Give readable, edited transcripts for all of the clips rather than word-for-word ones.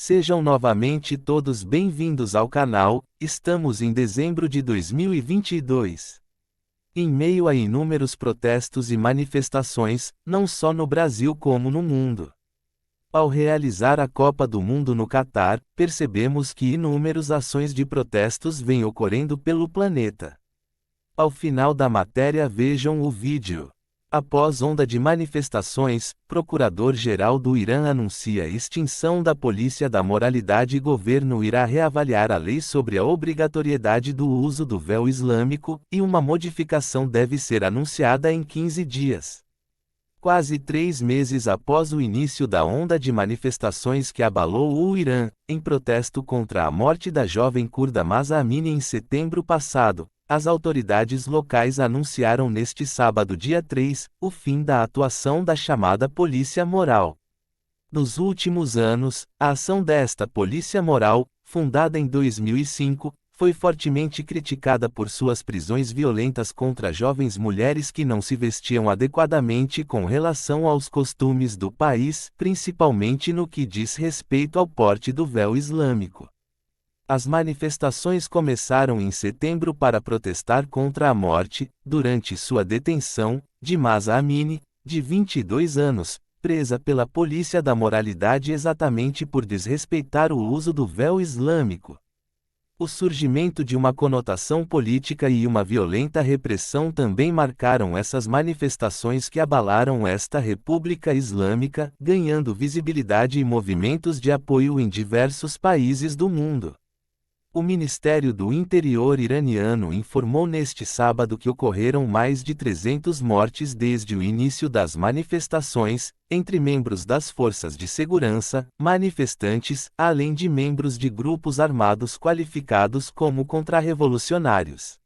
Sejam novamente todos bem-vindos ao canal. Estamos em dezembro de 2022. Em meio a inúmeros protestos e manifestações, não só no Brasil como no mundo. Ao realizar a Copa do Mundo no Catar, percebemos que inúmeras ações de protestos vêm ocorrendo pelo planeta. Ao final da matéria vejam o vídeo. Após onda de manifestações, Procurador-Geral do Irã anuncia a extinção da Polícia da Moralidade e governo irá reavaliar a lei sobre a obrigatoriedade do uso do véu islâmico, e uma modificação deve ser anunciada em 15 dias. Quase 3 meses após o início da onda de manifestações que abalou o Irã, em protesto contra a morte da jovem curda Mahsa Amini em setembro passado, as autoridades locais anunciaram neste sábado dia 3, o fim da atuação da chamada Polícia Moral. Nos últimos anos, a ação desta Polícia Moral, fundada em 2005, foi fortemente criticada por suas prisões violentas contra jovens mulheres que não se vestiam adequadamente com relação aos costumes do país, principalmente no que diz respeito ao porte do véu islâmico. As manifestações começaram em setembro para protestar contra a morte, durante sua detenção, de Mahsa Amini, de 22 anos, presa pela Polícia da Moralidade exatamente por desrespeitar o uso do véu islâmico. O surgimento de uma conotação política e uma violenta repressão também marcaram essas manifestações que abalaram esta República Islâmica, ganhando visibilidade e movimentos de apoio em diversos países do mundo. O Ministério do Interior iraniano informou neste sábado que ocorreram mais de 300 mortes desde o início das manifestações, entre membros das forças de segurança, manifestantes, além de membros de grupos armados qualificados como contra-revolucionários.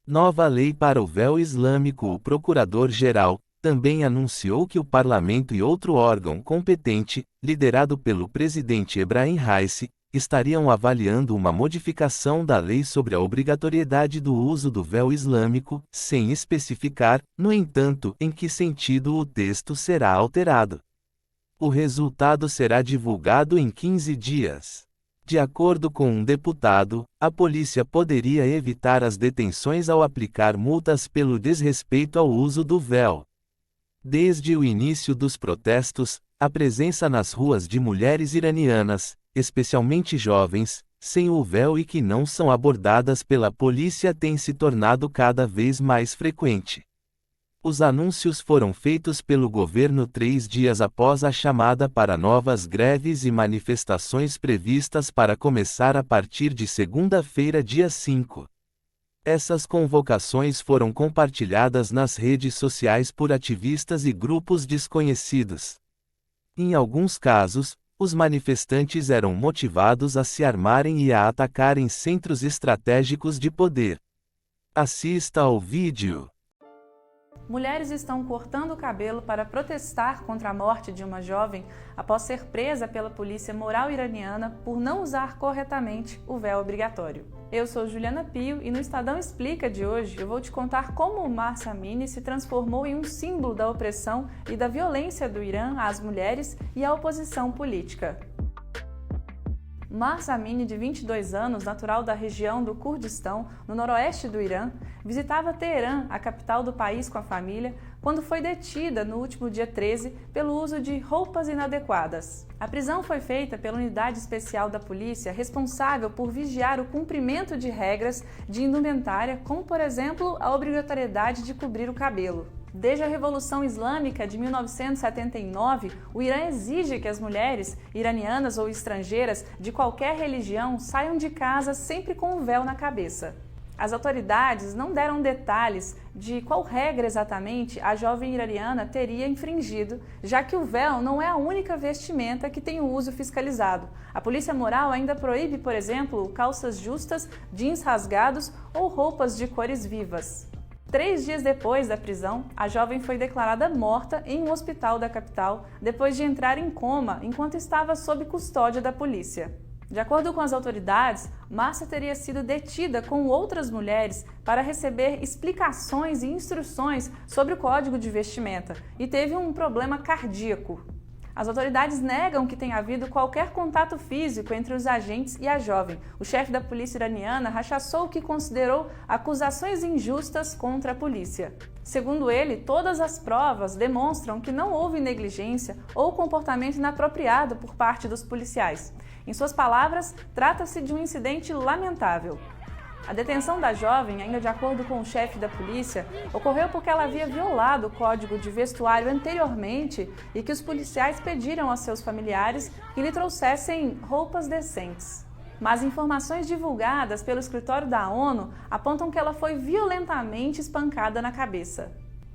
Nova lei para o véu islâmico. O Procurador-Geral também anunciou que o Parlamento e outro órgão competente, liderado pelo presidente Ebrahim Raisi, estariam avaliando uma modificação da lei sobre a obrigatoriedade do uso do véu islâmico, sem especificar, no entanto, em que sentido o texto será alterado. O resultado será divulgado em 15 dias. De acordo com um deputado, a polícia poderia evitar as detenções ao aplicar multas pelo desrespeito ao uso do véu. Desde o início dos protestos, a presença nas ruas de mulheres iranianas, especialmente jovens, sem o véu e que não são abordadas pela polícia tem se tornado cada vez mais frequente. Os anúncios foram feitos pelo governo 3 dias após a chamada para novas greves e manifestações previstas para começar a partir de segunda-feira, dia 5. Essas convocações foram compartilhadas nas redes sociais por ativistas e grupos desconhecidos. Em alguns casos, os manifestantes eram motivados a se armarem e a atacarem centros estratégicos de poder. Assista ao vídeo. Mulheres estão cortando o cabelo para protestar contra a morte de uma jovem após ser presa pela Polícia Moral iraniana por não usar corretamente o véu obrigatório. Eu sou Juliana Pio e no Estadão Explica de hoje eu vou te contar como Mahsa Amini se transformou em um símbolo da opressão e da violência do Irã às mulheres e à oposição política. Mahsa Amini, de 22 anos, natural da região do Kurdistão, no noroeste do Irã, visitava Teherã, a capital do país, com a família, quando foi detida no último dia 13 pelo uso de roupas inadequadas. A prisão foi feita pela unidade especial da polícia responsável por vigiar o cumprimento de regras de indumentária, como, por exemplo, a obrigatoriedade de cobrir o cabelo. Desde a Revolução Islâmica de 1979, o Irã exige que as mulheres, iranianas ou estrangeiras, de qualquer religião, saiam de casa sempre com o véu na cabeça. As autoridades não deram detalhes de qual regra exatamente a jovem iraniana teria infringido, já que o véu não é a única vestimenta que tem o uso fiscalizado. A Polícia Moral ainda proíbe, por exemplo, calças justas, jeans rasgados ou roupas de cores vivas. 3 dias depois da prisão, a jovem foi declarada morta em um hospital da capital, depois de entrar em coma enquanto estava sob custódia da polícia. De acordo com as autoridades, Mahsa teria sido detida com outras mulheres para receber explicações e instruções sobre o código de vestimenta e teve um problema cardíaco. As autoridades negam que tenha havido qualquer contato físico entre os agentes e a jovem. O chefe da polícia iraniana rechaçou o que considerou acusações injustas contra a polícia. Segundo ele, todas as provas demonstram que não houve negligência ou comportamento inapropriado por parte dos policiais. Em suas palavras, trata-se de um incidente lamentável. A detenção da jovem, ainda de acordo com o chefe da polícia, ocorreu porque ela havia violado o código de vestuário anteriormente e que os policiais pediram a seus familiares que lhe trouxessem roupas decentes. Mas informações divulgadas pelo escritório da ONU apontam que ela foi violentamente espancada na cabeça.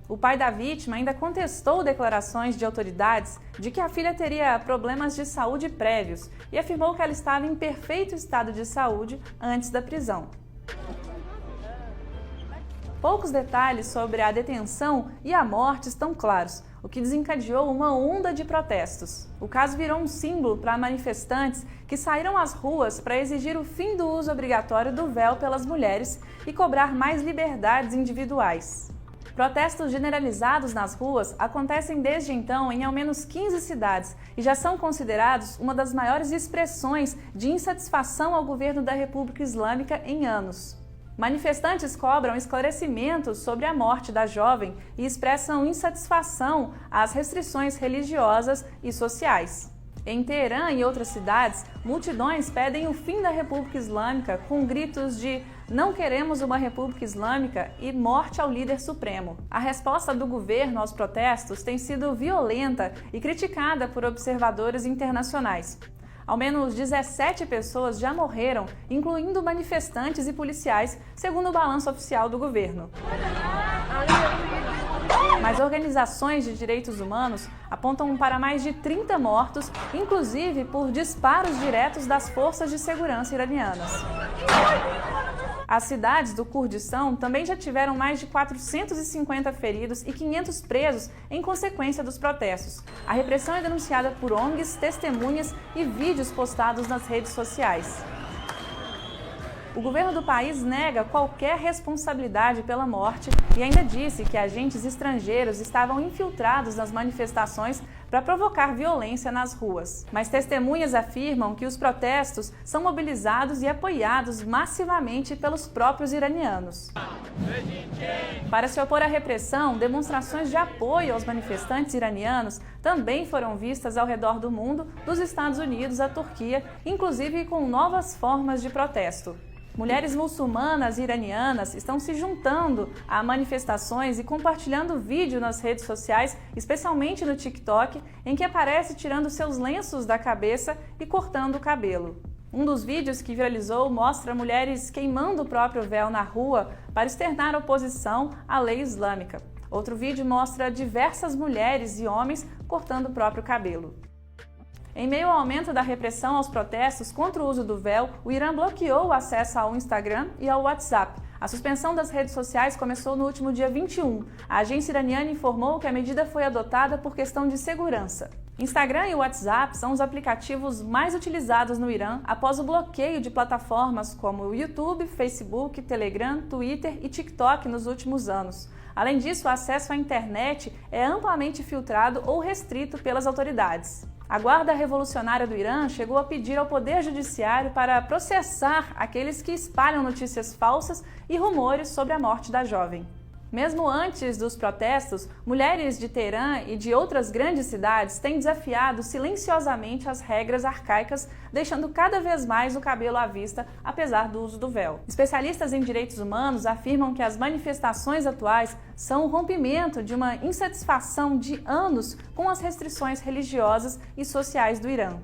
O pai da vítima ainda contestou declarações de autoridades de que a filha teria problemas de saúde prévios e afirmou que ela estava em perfeito estado de saúde antes da prisão. Poucos detalhes sobre a detenção e a morte estão claros, o que desencadeou uma onda de protestos. O caso virou um símbolo para manifestantes que saíram às ruas para exigir o fim do uso obrigatório do véu pelas mulheres e cobrar mais liberdades individuais. Protestos generalizados nas ruas acontecem desde então em ao menos 15 cidades e já são considerados uma das maiores expressões de insatisfação ao governo da República Islâmica em anos. Manifestantes cobram esclarecimentos sobre a morte da jovem e expressam insatisfação às restrições religiosas e sociais. Em Teherã e outras cidades, multidões pedem o fim da República Islâmica com gritos de "Não queremos uma República Islâmica" e "Morte ao líder supremo". A resposta do governo aos protestos tem sido violenta e criticada por observadores internacionais. Ao menos 17 pessoas já morreram, incluindo manifestantes e policiais, segundo o balanço oficial do governo. Mas organizações de direitos humanos apontam para mais de 30 mortos, inclusive por disparos diretos das forças de segurança iranianas. As cidades do Kurdistão também já tiveram mais de 450 feridos e 500 presos em consequência dos protestos. A repressão é denunciada por ONGs, testemunhas e vídeos postados nas redes sociais. O governo do país nega qualquer responsabilidade pela morte e ainda disse que agentes estrangeiros estavam infiltrados nas manifestações para provocar violência nas ruas. Mas testemunhas afirmam que os protestos são mobilizados e apoiados massivamente pelos próprios iranianos. Para se opor à repressão, demonstrações de apoio aos manifestantes iranianos também foram vistas ao redor do mundo, dos Estados Unidos à Turquia, inclusive com novas formas de protesto. Mulheres muçulmanas e iranianas estão se juntando a manifestações e compartilhando vídeo nas redes sociais, especialmente no TikTok, em que aparece tirando seus lenços da cabeça e cortando o cabelo. Um dos vídeos que viralizou mostra mulheres queimando o próprio véu na rua para externar oposição à lei islâmica. Outro vídeo mostra diversas mulheres e homens cortando o próprio cabelo. Em meio ao aumento da repressão aos protestos contra o uso do véu, o Irã bloqueou o acesso ao Instagram e ao WhatsApp. A suspensão das redes sociais começou no último dia 21. A agência iraniana informou que a medida foi adotada por questão de segurança. Instagram e WhatsApp são os aplicativos mais utilizados no Irã após o bloqueio de plataformas como o YouTube, Facebook, Telegram, Twitter e TikTok nos últimos anos. Além disso, o acesso à internet é amplamente filtrado ou restrito pelas autoridades. A Guarda Revolucionária do Irã chegou a pedir ao Poder Judiciário para processar aqueles que espalham notícias falsas e rumores sobre a morte da jovem. Mesmo antes dos protestos, mulheres de Teherã e de outras grandes cidades têm desafiado silenciosamente as regras arcaicas, deixando cada vez mais o cabelo à vista, apesar do uso do véu. Especialistas em direitos humanos afirmam que as manifestações atuais são o rompimento de uma insatisfação de anos com as restrições religiosas e sociais do Irã.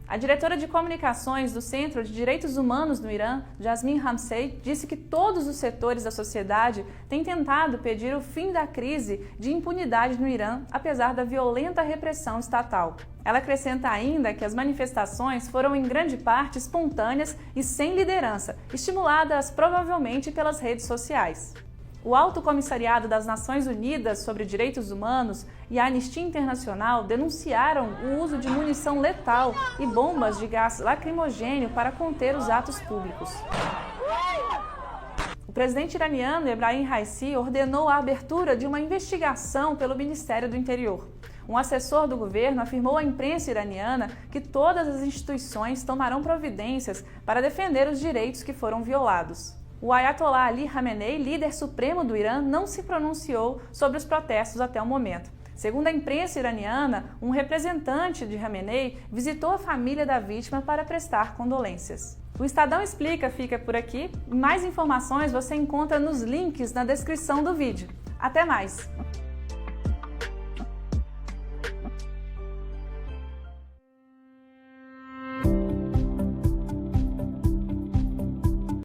A diretora de comunicações do Centro de Direitos Humanos no Irã, Jasmine Hamsey, disse que todos os setores da sociedade têm tentado pedir o fim da crise de impunidade no Irã, apesar da violenta repressão estatal. Ela acrescenta ainda que as manifestações foram em grande parte espontâneas e sem liderança, estimuladas provavelmente pelas redes sociais. O Alto Comissariado das Nações Unidas sobre Direitos Humanos e a Anistia Internacional denunciaram o uso de munição letal e bombas de gás lacrimogêneo para conter os atos públicos. O presidente iraniano Ebrahim Raisi ordenou a abertura de uma investigação pelo Ministério do Interior. Um assessor do governo afirmou à imprensa iraniana que todas as instituições tomarão providências para defender os direitos que foram violados. O Ayatollah Ali Khamenei, líder supremo do Irã, não se pronunciou sobre os protestos até o momento. Segundo a imprensa iraniana, um representante de Khamenei visitou a família da vítima para prestar condolências. O Estadão Explica fica por aqui. Mais informações você encontra nos links na descrição do vídeo. Até mais!